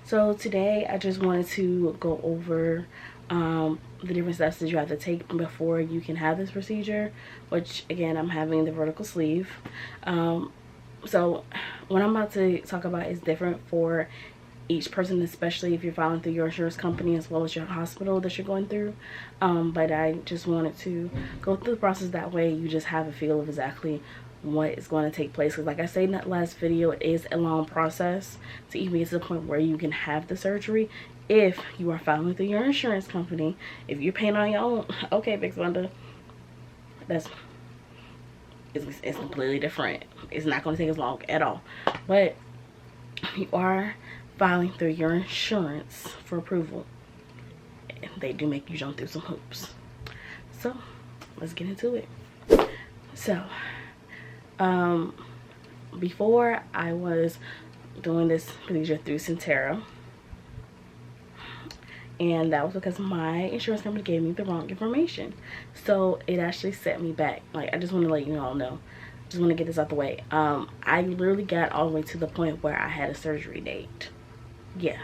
So today I just wanted to go over the different steps that you have to take before you can have this procedure, which again, I'm having the vertical sleeve. So what I'm about to talk about is different for each person, especially if you're filing through your insurance company as well as your hospital that you're going through. But I just wanted to go through the process, that way you just have a feel of exactly what is going to take place, because like I said in that last video, it is a long process to even get to the point where you can have the surgery if you are filing through your insurance company. If you're paying on your own, okay, Big Wanda, that's it's completely different. It's not going to take as long at all. But you are filing through your insurance for approval, they do make you jump through some hoops. So let's get into it. So before I was doing this procedure through Centera, and that was because my insurance company gave me the wrong information, so it actually set me back. Like, I just want to let you all know, just want to get this out the way. I literally got all the way to the point where I had a surgery date. Yeah,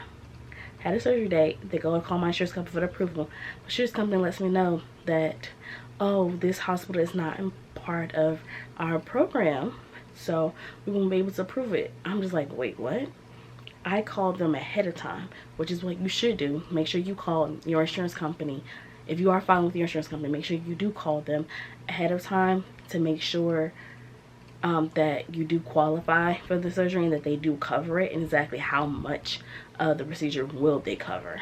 had a surgery date. They go and call my insurance company for the approval. My insurance company lets me know that, oh, this hospital is not part of our program, so we won't be able to approve it. I'm just like, wait, what? I called them ahead of time, which is what you should do. Make sure you call your insurance company. If you are filing with your insurance company, make sure you do call them ahead of time to make sure that you do qualify for the surgery and that they do cover it, and exactly how much of the procedure will they cover.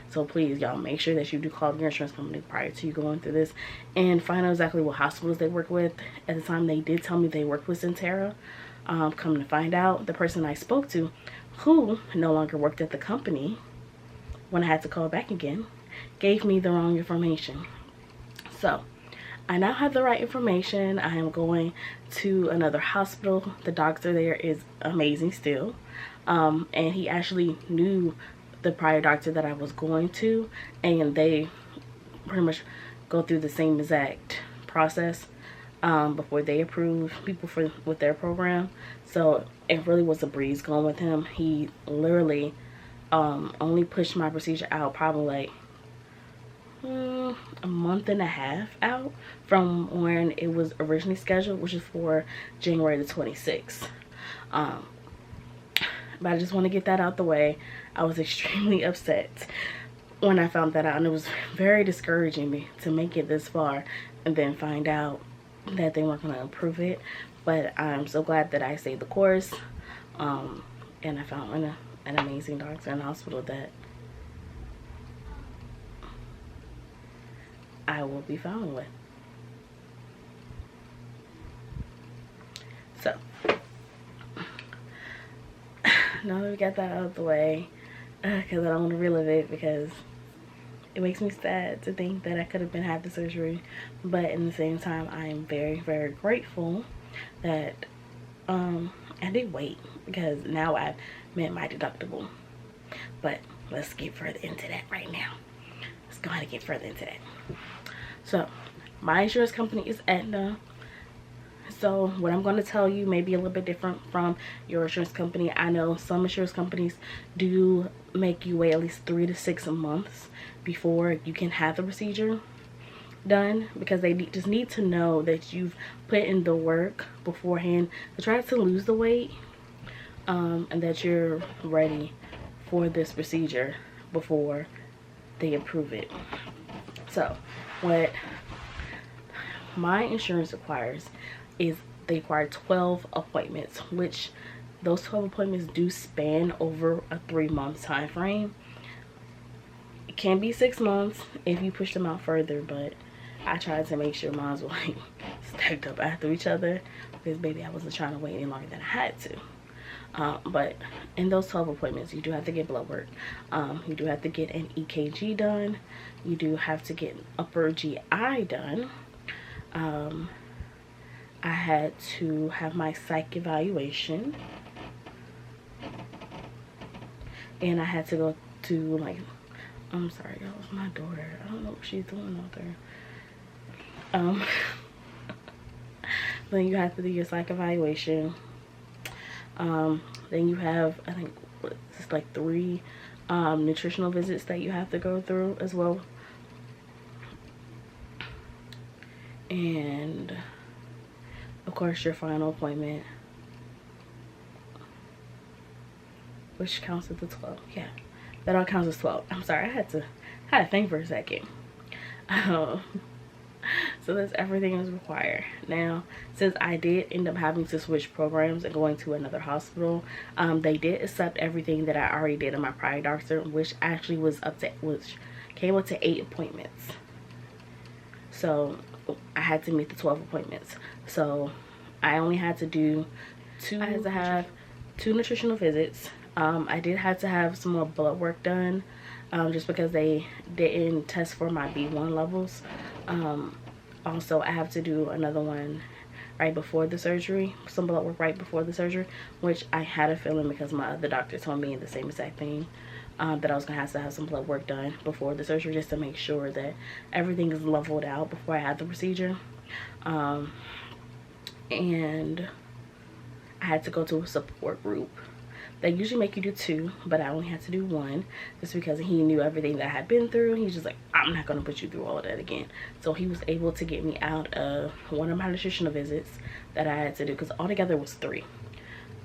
So please, y'all, make sure that you do call your insurance company prior to you going through this and find out exactly what hospitals they work with. At the time, they did tell me they worked with Centera. Come to find out, the person I spoke to, who no longer worked at the company, when I had to call back again, gave me the wrong information. So I now have the right information. I am going to another hospital. The doctor there is amazing still. And he actually knew the prior doctor that I was going to, and they pretty much go through the same exact process before they approve people with their program. So it really was a breeze going with him. He literally only pushed my procedure out probably like a month and a half out from when it was originally scheduled, which is for January the 26th. But I just want to get that out the way. I was extremely upset when I found that out, and it was very discouraging me to make it this far and then find out that they weren't going to approve it. But I'm so glad that I stayed the course, and I found an amazing doctor in the hospital that I will be following with. So now that we got that out of the way, because I don't want to relive it, because it makes me sad to think that I could have had the surgery. But in the same time, I am very, very grateful that I did wait, because now I've met my deductible. But let's get further into that right now. Let's go ahead and get further into that. So my insurance company is Aetna. So what I'm going to tell you may be a little bit different from your insurance company. I know some insurance companies do make you wait at least 3 to 6 months before you can have the procedure done, because they just need to know that you've put in the work beforehand to try to lose the weight, and that you're ready for this procedure before they approve it. So what my insurance requires is they require 12 appointments, which those 12 appointments do span over a 3-month time frame. It can be 6 months if you push them out further, but I tried to make sure mine were like stacked up after each other, because baby, I wasn't trying to wait any longer than I had to. But in those 12 appointments, you do have to get blood work. You do have to get an EKG done. You do have to get upper GI done. I had to have my psych evaluation, and I had to go to, like, I'm sorry, that was my daughter. I don't know what she's doing out there. Then you have to do your psych evaluation. Then you have, I think, it's like 3 nutritional visits that you have to go through as well. And of course your final appointment, which counts as the 12. Yeah, that all counts as 12. I'm sorry, I had to think for a second. So that's everything that's required. Now, since I did end up having to switch programs and going to another hospital, they did accept everything that I already did in my prior doctor, which actually came up to 8 appointments. So I had to meet the 12 appointments. So I only had to do 2. I had to have 2 nutritional visits. I did have to have some more blood work done, just because they didn't test for my B1 levels. Also, I have to do another one right before the surgery, some blood work right before the surgery, which I had a feeling because my other doctor told me the same exact thing, that I was going to have some blood work done before the surgery, just to make sure that everything is leveled out before I had the procedure. And I had to go to a support group. They usually make you do 2, but I only had to do 1, just because he knew everything that I had been through. He's just like, I'm not going to put you through all of that again. So he was able to get me out of one of my nutritional visits that I had to do, because altogether it was 3.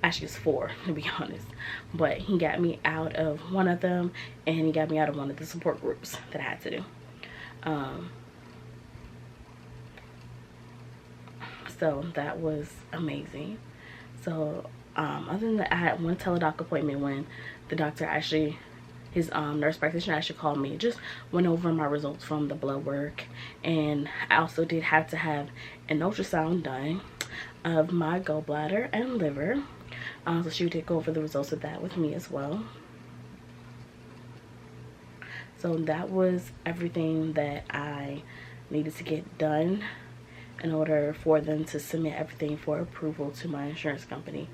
Actually, it's 4, to be honest. But he got me out of one of them, and he got me out of one of the support groups that I had to do. So that was amazing. So other than that, I had one teledoc appointment when the doctor actually, his nurse practitioner actually called me, just went over my results from the blood work. And I also did have to have an ultrasound done of my gallbladder and liver. So she did go over the results of that with me as well. So that was everything that I needed to get done in order for them to submit everything for approval to my insurance company.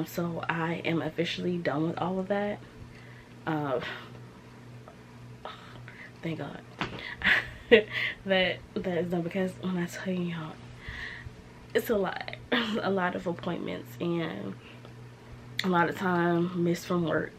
So I am officially done with all of that. Thank God that is done, because when I tell you, y'all, it's a lot of appointments and a lot of time missed from work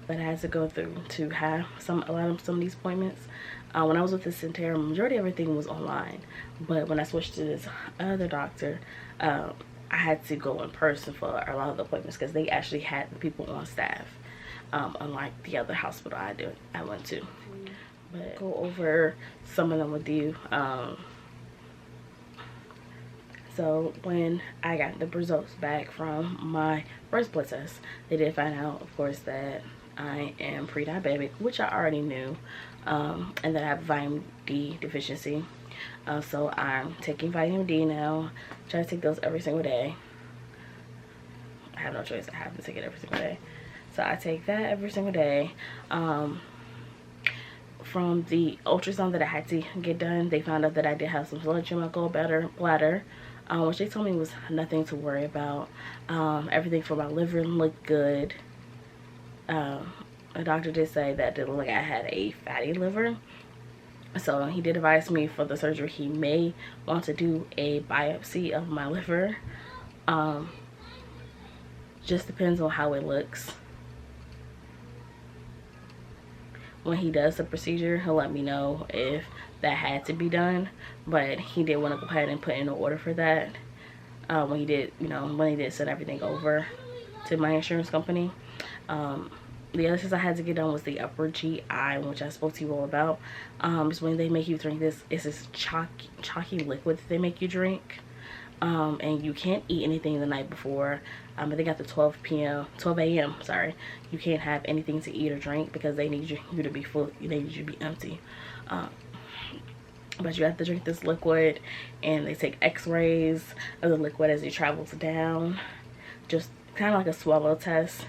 that I had to go through to have some of these appointments. When I was with the Centera, majority of everything was online, but when I switched to this other doctor, I had to go in person for a lot of the appointments, because they actually had the people on staff, unlike the other hospital I went to. But go over some of them with you. So when I got the results back from my first blood test, they did find out, of course, that I am pre-diabetic, which I already knew, and that I have vitamin D deficiency. So I'm taking vitamin D now. Try to take those every single day. I have no choice. I have to take it every single day. So I take that every single day. From the ultrasound that I had to get done, they found out that I did have some sludge in my gallbladder, which they told me was nothing to worry about. Everything for my liver looked good. The doctor did say that it looked like I had a fatty liver. So he did advise me for the surgery he may want to do a biopsy of my liver. Just depends on how it looks. When he does the procedure, he'll let me know if that had to be done, but he did want to go ahead and put in an order for that. When he did send everything over to my insurance company. The other things I had to get done was the upper GI, which I spoke to you all about. Is when they make you drink this. It's this chalky liquid that they make you drink. And you can't eat anything the night before. I think after 12 a.m. Sorry, you can't have anything to eat or drink, because they need you to be full. They need you to be empty. But you have to drink this liquid, and they take X-rays of the liquid as it travels down. Just kind of like a swallow test.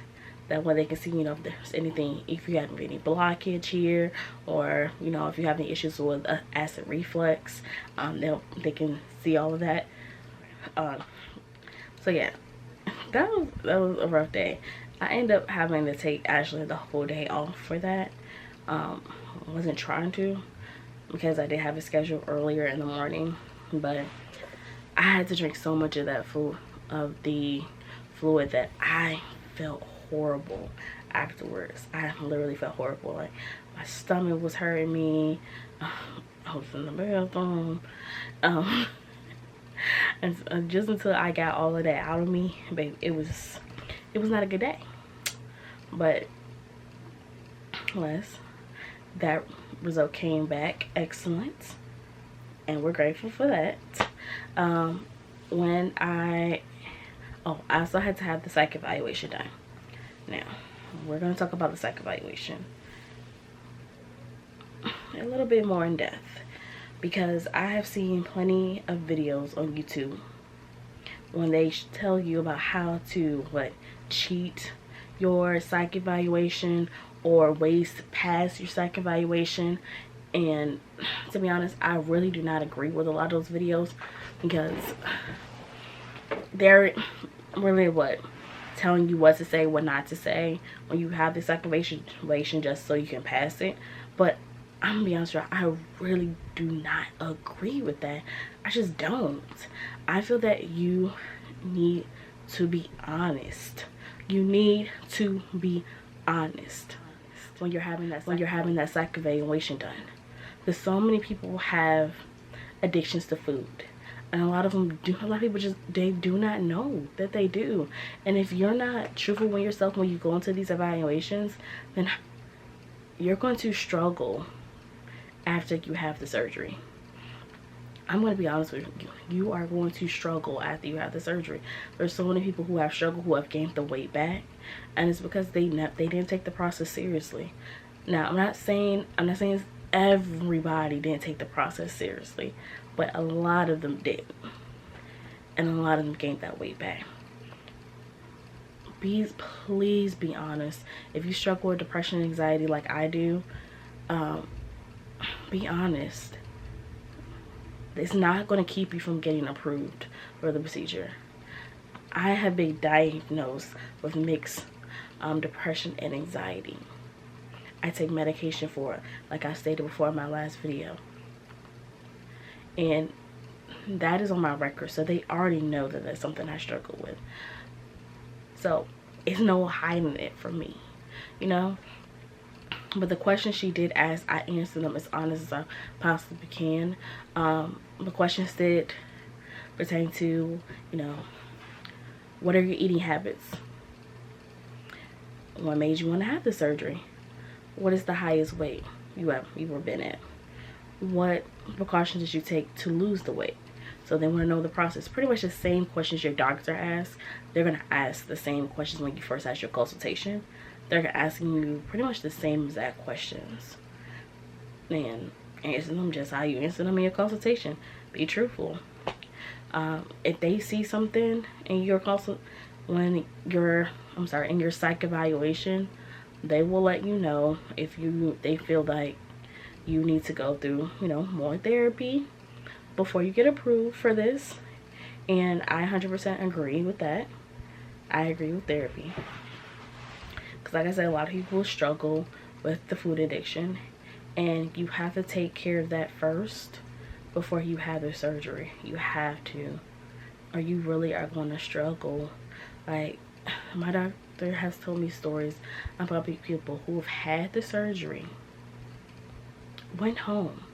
That way they can see, if there's anything, if you have any blockage here, or if you have any issues with acid reflux, they can see all of that. So yeah, that was a rough day. I ended up having to take actually the whole day off for that. I wasn't trying to, because I did have a schedule earlier in the morning, but I had to drink so much of that the fluid that I felt horrible afterwards. I literally felt horrible. Like my stomach was hurting me. I was in the bathroom. And just until I got all of that out of me, babe, it was not a good day. But that result came back excellent, and we're grateful for that. When I also had to have the psych evaluation done. Now we're going to talk about the psych evaluation a little bit more in depth, because I have seen plenty of videos on YouTube when they tell you about how to cheat your psych evaluation or ways to pass your psych evaluation. And to be honest, I really do not agree with a lot of those videos, because they're really telling you what to say, what not to say when you have this psych evaluation, just so you can pass it. But I'm gonna be honest with you, I really do not agree with that. I just don't. I feel that you need to be honest. You need to be honest when you're having that psych evaluation done. Because so many people have addictions to food, and a lot of people just, they do not know that they do. And if you're not truthful with yourself when you go into these evaluations, then you're going to struggle after you have the surgery. I'm going to be honest with you. You are going to struggle after you have the surgery. There's so many people who have struggled, who have gained the weight back, and it's because they didn't take the process seriously. Now, I'm not saying everybody didn't take the process seriously, but a lot of them did, and a lot of them gained that weight back. Please be honest. If you struggle with depression and anxiety like I do, be honest. It's not going to keep you from getting approved for the procedure. I have been diagnosed with mixed depression and anxiety. I take medication for it, like I stated before in my last video, and that is on my record, so they already know that that's something I struggle with. So it's no hiding it from me, you know. But the questions she did ask, I answered them as honest as I possibly can. The questions did pertain to, you know, what are your eating habits? What made you want to have the surgery? What is the highest weight you ever been at? What precautions did you take to lose the weight? So they want to know the process. Pretty much the same questions your doctor asks. They're going to ask the same questions when you first ask your consultation. They're asking you pretty much the same exact questions, and answer them just how you answer them in your consultation. Be truthful. If they see something in your in your psych evaluation, they will let you know if they feel like you need to go through, you know, more therapy before you get approved for this. And I 100% agree with that. I agree with therapy. Because like I said, a lot of people struggle with the food addiction, and you have to take care of that first before you have the surgery. You have to, or you really are going to struggle. Like, my doctor has told me stories about people who have had the surgery, went home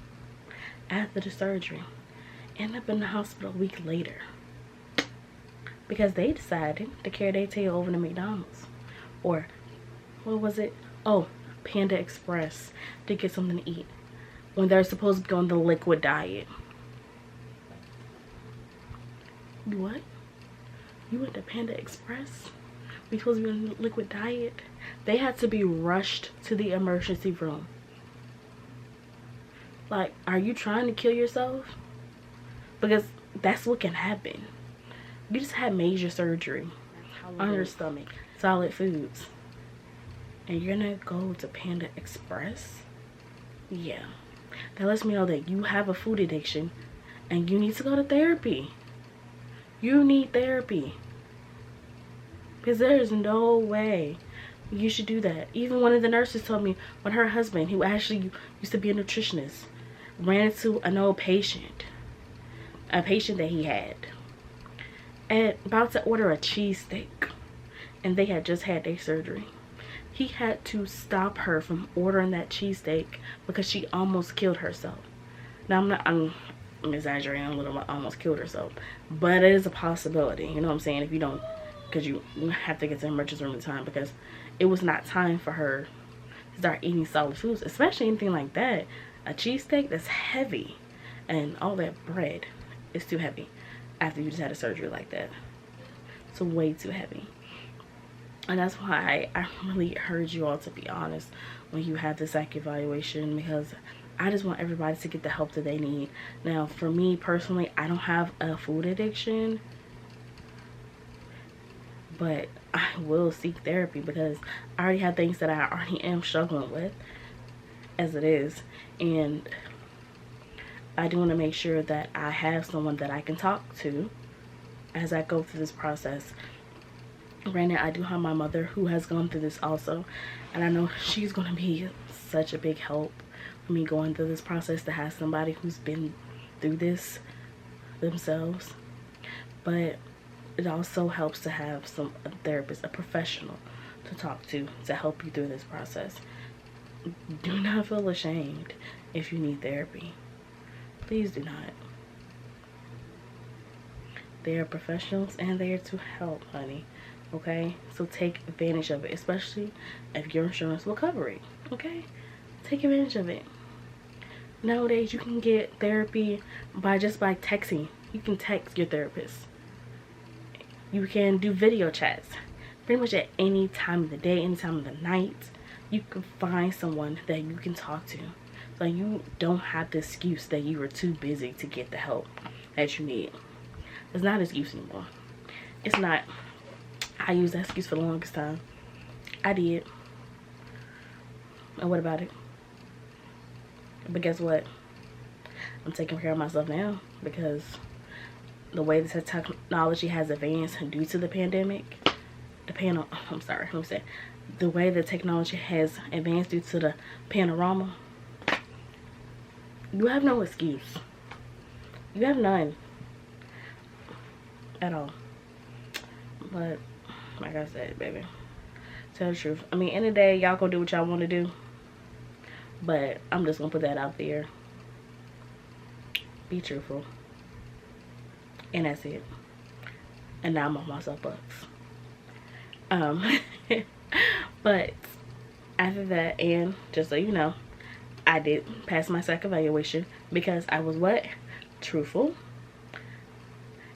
after the surgery, ended up in the hospital a week later because they decided to carry their tail over to McDonald's, or what was it? Oh, Panda Express, to get something to eat when they're supposed to be on the liquid diet. What? You went to Panda Express? We supposed to be on the liquid diet? They had to be rushed to the emergency room. Like, are you trying to kill yourself? Because that's what can happen. You just had major surgery on your stomach, solid foods, and you're gonna go to Panda Express? Yeah, that lets me know that you have a food addiction and you need to go to therapy. You need therapy, because there's no way you should do that. Even one of the nurses told me when her husband, who actually used to be a nutritionist, ran into an old patient, that he had, and about to order a cheesesteak, and they had just had their surgery. He had to stop her from ordering that cheesesteak because she almost killed herself. Now I'm exaggerating a little, almost killed herself, but it is a possibility, you know what I'm saying, if you don't, because you have to get to the emergency room in time, because it was not time for her to start eating solid foods, especially anything like that. A cheesesteak, that's heavy, and all that bread is too heavy after you just had a surgery like that. It's way too heavy. And that's why I really urge you all to be honest when you have this psych evaluation, because I just want everybody to get the help that they need. Now, for me personally, I don't have a food addiction, but I will seek therapy because I already have things that I already am struggling with as it is. And I do want to make sure that I have someone that I can talk to as I go through this process. Right now, I do have my mother who has gone through this also, and I know she's going to be such a big help for me going through this process, to have somebody who's been through this themselves. But it also helps to have a therapist, a professional to talk to help you through this process. Do not feel ashamed if you need therapy. Please do not. They are professionals and they are to help, honey. Okay? So take advantage of it, especially if your insurance will cover it. Okay? Take advantage of it. Nowadays, you can get therapy by texting. You can text your therapist. You can do video chats. Pretty much at any time of the day, any time of the night, you can find someone that you can talk to. So you don't have the excuse that you were too busy to get the help that you need. It's not an excuse anymore. It's not. I used that excuse for the longest time. I did. And what about it? But guess what? I'm taking care of myself now, because the way the technology has advanced due to the pandemic, the way the technology has advanced due to the panorama, you have no excuse. You have none at all. But like I said, baby, tell the truth. I mean, end of the day, y'all gonna do what y'all want to do, but I'm just gonna put that out there. Be truthful, and that's it. And now I'm on my soapbox. But after that, and just so you know, I did pass my psych evaluation because I was what? Truthful.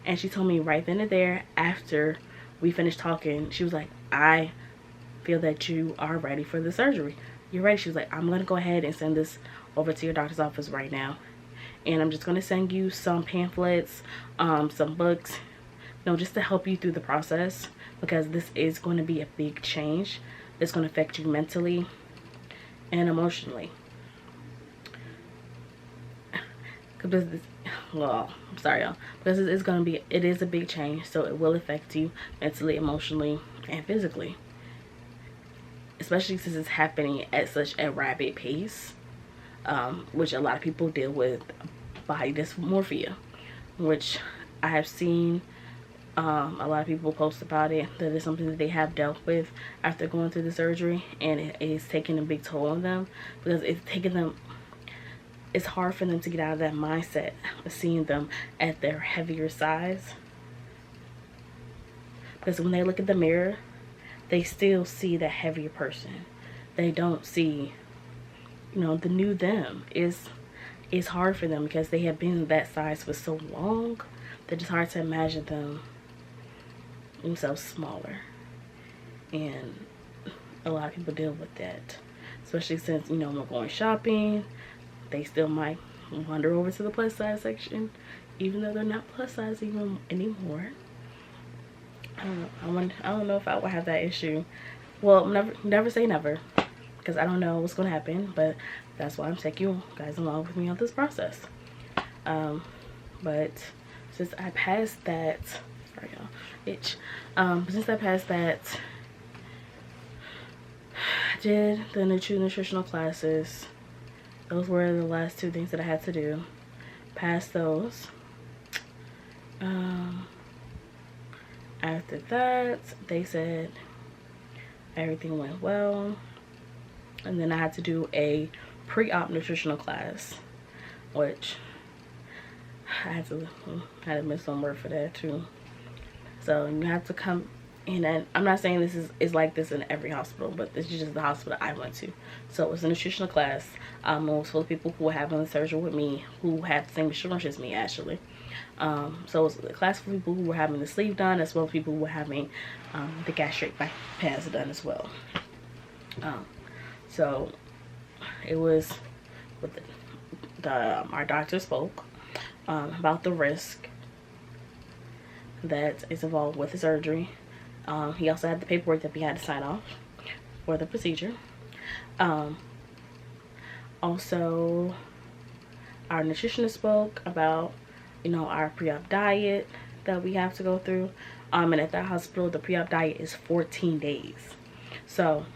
And she told me right then and there, after we finished talking, she was like, I feel that you are ready for the surgery. You're ready. She was like, I'm going to go ahead and send this over to your doctor's office right now. And I'm just going to send you some pamphlets, some books, just to help you through the process, because this is going to be a big change. It's going to affect you mentally and emotionally. Well, I'm sorry, y'all, because it is a big change, so it will affect you mentally, emotionally, and physically, especially since it's happening at such a rapid pace, which a lot of people deal with body dysmorphia, which I have seen a lot of people post about it, that is something that they have dealt with after going through the surgery, and it is taking a big toll on them, because it's hard for them to get out of that mindset of seeing them at their heavier size. Because when they look at the mirror, they still see the heavier person. They don't see, the new them. It's hard for them because they have been that size for so long that it's hard to imagine themselves smaller. And a lot of people deal with that, especially since, when we're going shopping, they still might wander over to the plus size section, even though they're not plus size even anymore. I don't know if I will have that issue. Well, never say never, because I don't know what's gonna happen, but that's why I'm taking you guys along with me on this process. But since I passed that, sorry y'all, itch. But since I passed that, I did the nutritional classes. Those were the last two things that I had to do. Passed those. After that, they said Everything went well. And then I had to do a pre-op nutritional class, which I had to miss some work for that too. So you have to come in, and I'm not saying this is like this in every hospital, but this is just the hospital I went to. So it was a nutritional class. It was for the people who were having the surgery with me, who had the same insurance as me actually. So it was a class for people who were having the sleeve done, as well as people who were having the gastric bypass done as well. So it was with our doctor spoke about the risk that is involved with the surgery. He also had the paperwork that we had to sign off for the procedure. Also, our nutritionist spoke about, you know, our pre-op diet that we have to go through. And at that hospital, the pre-op diet is 14 days. So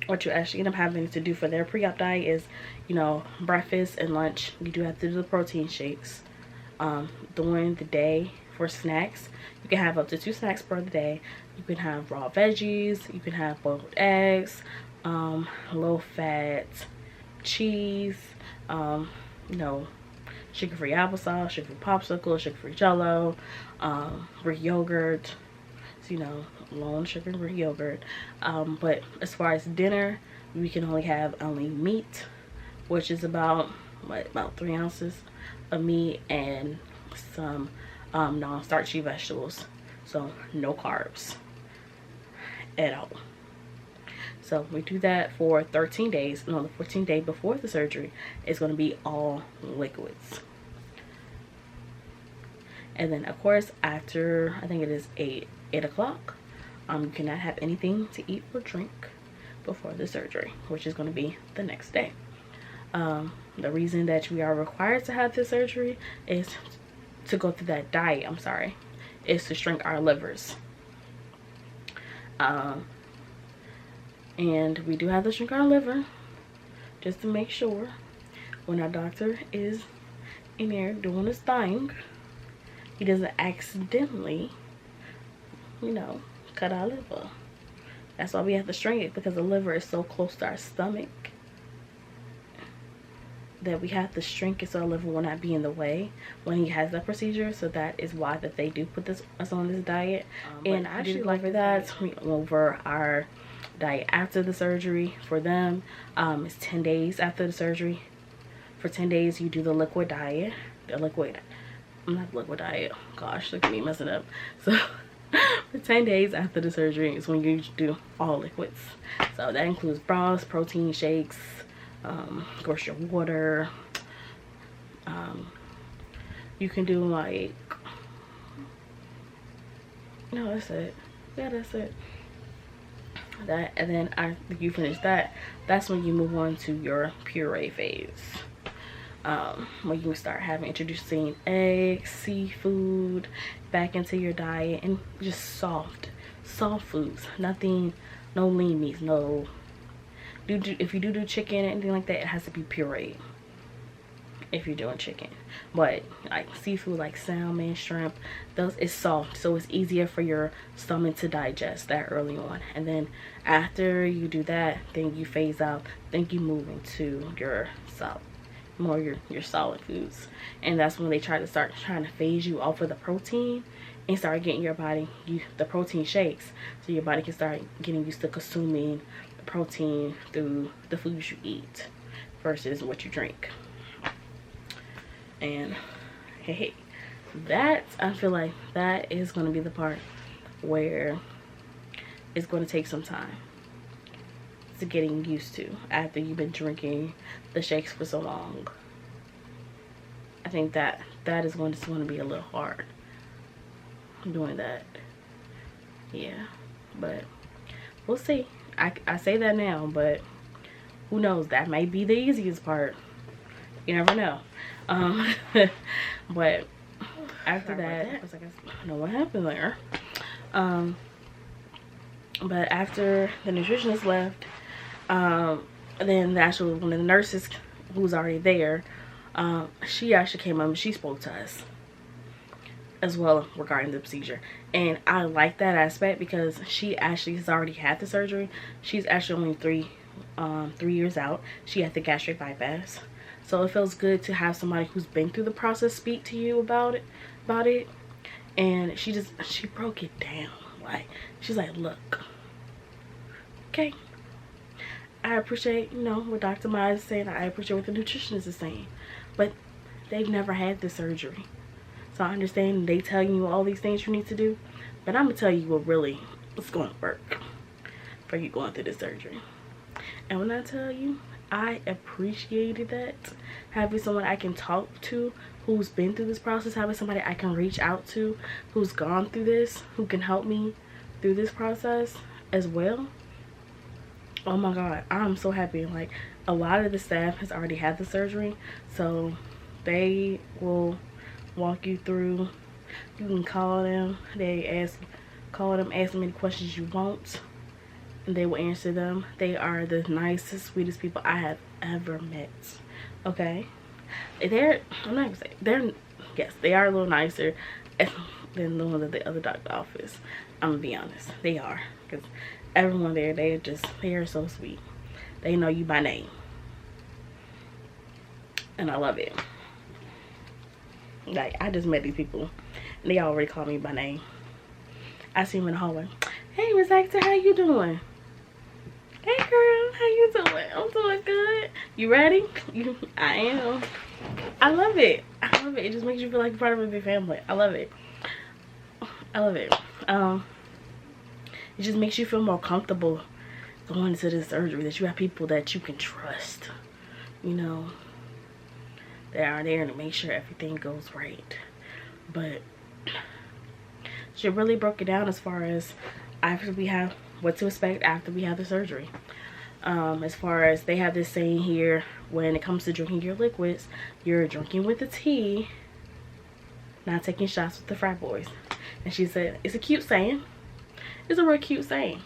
what you actually end up having to do for their pre-op diet is, you know, breakfast and lunch. You do have to do the protein shakes. During the day for snacks, you can have up to 2 snacks per day. You can have raw veggies. You can have boiled eggs, low fat cheese, you know, sugar-free applesauce, sugar-free popsicle, sugar-free jello, Greek yogurt. So, you know, low sugar Greek yogurt. But as far as dinner, we can only have meat, which is about 3 ounces of meat, and some non-starchy vegetables. So no carbs at all. So we do that for 13 days. And on the 14th day before the surgery, it's going to be all liquids. And then of course after, I think it is 8 o'clock, you cannot have anything to eat or drink before the surgery, which is going to be the next day. The reason that we are required to have this surgery is to go through that diet, is to shrink our livers. And we do have to shrink our liver just to make sure when our doctor is in there doing his thing, he doesn't accidentally, you know, cut our liver. That's why we have to shrink it, because the liver is so close to our stomach that we have to shrink it so our liver will not be in the way when he has that procedure. So that is why that they do put us on this diet. And I actually like that we went over our diet after the surgery. For them, it's 10 days after the surgery. For 10 days you do the liquid diet. Not liquid diet, gosh, look at me messing up. So for 10 days after the surgery is when you do all liquids. So that includes broths, protein shakes, of course your water. You can do like, no, that's it. Yeah, that's it. That, and then after you finish that, that's when you move on to your puree phase. When you start introducing eggs, seafood back into your diet, and just soft foods. Nothing, no lean meats, no. If you do chicken or anything like that, it has to be pureed. If you're doing chicken, but like seafood, like salmon, shrimp, those is soft, so it's easier for your stomach to digest that early on. And then after you do that, then you phase out. Then you move into your solid foods, and that's when they start trying to phase you off of the protein and start getting your body the protein shakes, so your body can start getting used to consuming the protein through the foods you eat versus what you drink. And hey, that, I feel like that is going to be the part where it's going to take some time to getting used to after you've been drinking the shakes for so long. I think that is going to be a little hard doing that. Yeah, but we'll see. I say that now, but who knows, that might be the easiest part. You never know. But after that, I guess I don't know what happened there. But after the nutritionist left, then actually one of the nurses who was already there, she actually came up and she spoke to us. as well regarding the procedure. And I like that aspect because she actually has already had the surgery. She's actually only 3 years out. She had the gastric bypass. So it feels good to have somebody who's been through the process speak to you about it. And she broke it down. Like, she's like, look, okay, I appreciate, you know, what Dr. Maya is saying. I appreciate what the nutritionist is saying. But they've never had this surgery. So I understand they telling you all these things you need to do. But I'm going to tell you what's going to work for you going through this surgery. And when I tell you, I appreciated that. Having someone I can talk to who's been through this process. Having somebody I can reach out to who's gone through this. Who can help me through this process as well. Oh my God, I'm so happy. Like, a lot of the staff has already had the surgery, so they will walk you through. You can call them. Call them, ask them any questions you want, and they will answer them. They are the nicest, sweetest people I have ever met. Okay, I'm not gonna say yes, they are a little nicer than the ones at the other doctor office. I'm gonna be honest, they are, because everyone there, they are so sweet. They know you by name, and I love it. Like, I just met these people and they already call me by name. I see them in the hallway. Hey, Miss Hector, how you doing? Hey girl, how you doing? I'm doing good. You ready? I am. I love it. I love it. It just makes you feel like you're part of a big family. I love it. I love it. It just makes you feel more comfortable going into this surgery, that you have people that you can trust, you know, that are there to make sure everything goes right. But she really broke it down as far as after we have what to expect after we have the surgery. As far as they have this saying here, when it comes to drinking your liquids, you're drinking with the tea, not taking shots with the frat boys. And she said, it's a cute saying. It's a real cute saying.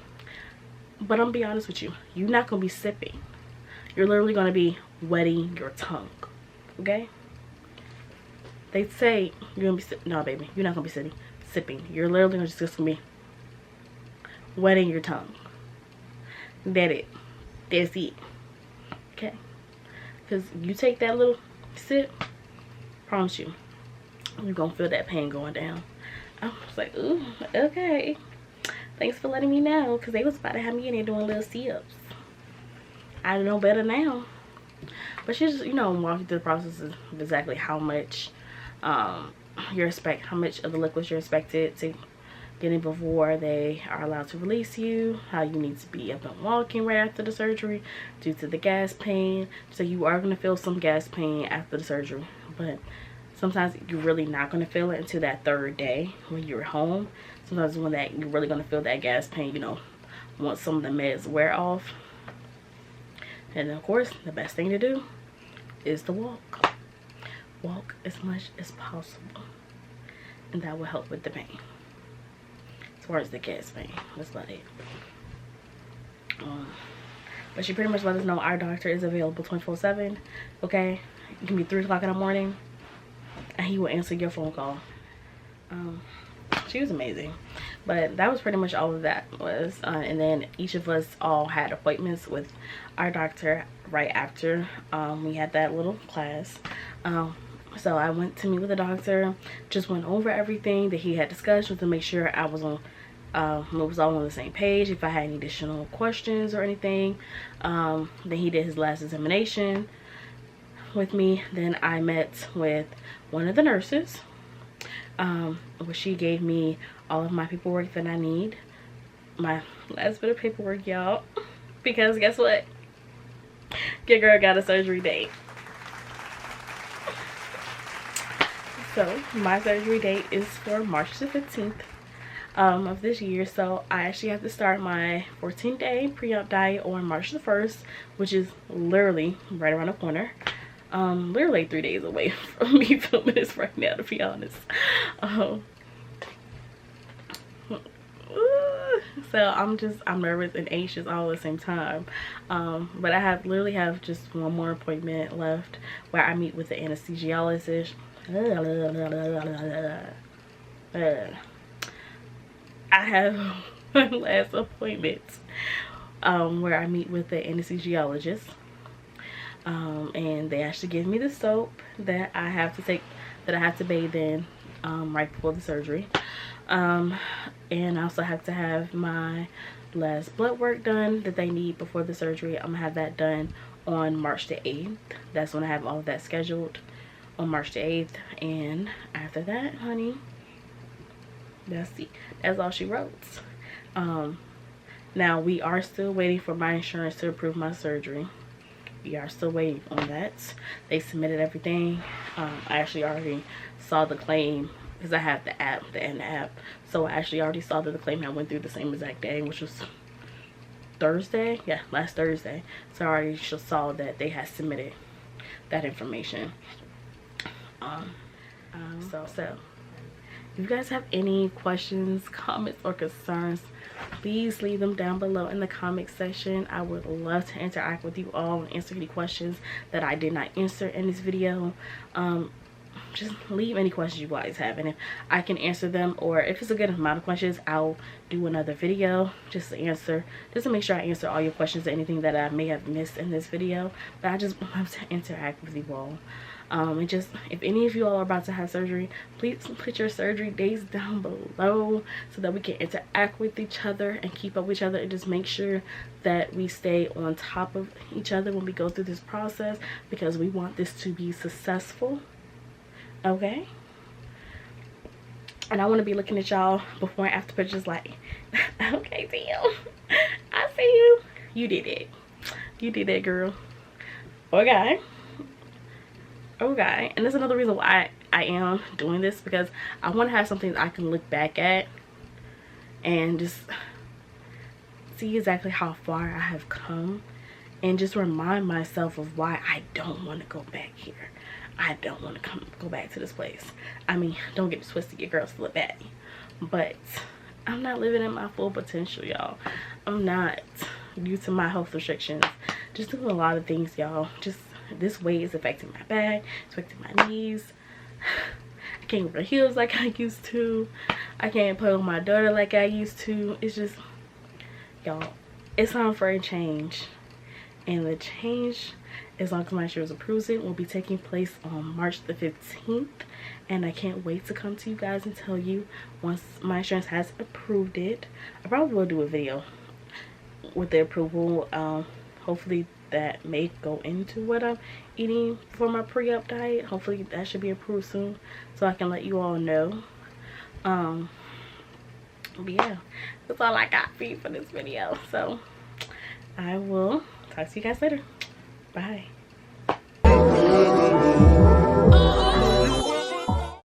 But I'm gonna be honest with you. You're not gonna be sipping. You're literally gonna be wetting your tongue. Okay? They say you're gonna be no, baby. You're not gonna be sipping. You're literally just gonna be wetting your tongue. That's it. Okay? Because you take that little sip, promise you, you're gonna feel that pain going down. I was like, ooh, okay. Thanks for letting me know, because they was about to have me in there doing little sips. I know better now. But she just, you know, walking through the process of exactly how much how much of the liquids you're expected to get in before they are allowed to release you, how you need to be up and walking right after the surgery due to the gas pain. So you are going to feel some gas pain after the surgery, but sometimes you're really not going to feel it until that 3rd day when you're home. Sometimes when you're really going to feel that gas pain, you know, once some of the meds wear off. And of course, the best thing to do is to walk. Walk as much as possible. And that will help with the pain. As far as the gas pain, that's about it. But she pretty much let us know our doctor is available 24/7. Okay? It can be 3 o'clock in the morning. And he will answer your phone call. She was amazing. But that was pretty much all of that was. And then each of us all had appointments with our doctor right after we had that little class. So I went to meet with the doctor, just went over everything that he had discussed to make sure I was on was all on the same page. If I had any additional questions or anything, then he did his last examination with me. Then I met with one of the nurses, where she gave me all of my paperwork that I need, my last bit of paperwork, y'all, because guess what, your girl got a surgery date. So my surgery date is for March the 15th of this year. So I actually have to start my 14-day pre-op diet on March the 1st, which is literally right around the corner. Literally 3 days away from me filming this right now, to be honest. So I'm nervous and anxious all at the same time. But I literally have just one more appointment left where I meet with the anesthesiologist. I have my last appointment where I meet with the anesthesiologist, and they actually give me the soap that I have to take, that I have to bathe in right before the surgery, and I also have to have my last blood work done that they need before the surgery. I'm gonna have that done on March the 8th. That's when I have all of that scheduled, on March the 8th. And after that, honey, that's all she wrote. Now we are still waiting for my insurance to approve my surgery. We are still waiting on that. They submitted everything. I actually already saw the claim because I have the app, the app. So I actually already saw that the claim had went through the same exact day, which was Thursday. Yeah, last Thursday. So I already saw that they had submitted that information. So if you guys have any questions, comments, or concerns, please leave them down below in the comment section. I would love to interact with you all and answer any questions that I did not answer in this video. Just leave any questions you guys have, and if I can answer them, or if it's a good amount of questions, I'll do another video just to make sure I answer all your questions or anything that I may have missed in this video. But I just love to interact with you all. And just, if any of you all are about to have surgery, please put your surgery dates down below so that we can interact with each other and keep up with each other, and just make sure that we stay on top of each other when we go through this process, because we want this to be successful. Okay, and I want to be looking at y'all before and after pictures like, okay, damn, I see you, you did it, girl. Okay, and that's another reason why I am doing this, because I want to have something I can look back at and just see exactly how far I have come, and just remind myself of why I don't want to go back here. I don't want to go back to this place. I mean, don't get it twisted, your girl's still bad, but I'm not living at my full potential, y'all. I'm not, due to my health restrictions, just doing a lot of things, y'all. Just this weight is affecting my back, it's affecting my knees. I can't wear heels like I used to. I can't play with my daughter like I used to. It's just, y'all, it's time for a change. And the change, as long as my insurance approves it, will be taking place on March the 15th. And I can't wait to come to you guys and tell you once my insurance has approved it. I probably will do a video with the approval. Hopefully that may go into what I'm eating for my pre-op diet. Hopefully that should be approved soon, so I can let you all know. But yeah, that's all I got for you for this video. So I will talk to you guys later. Bye.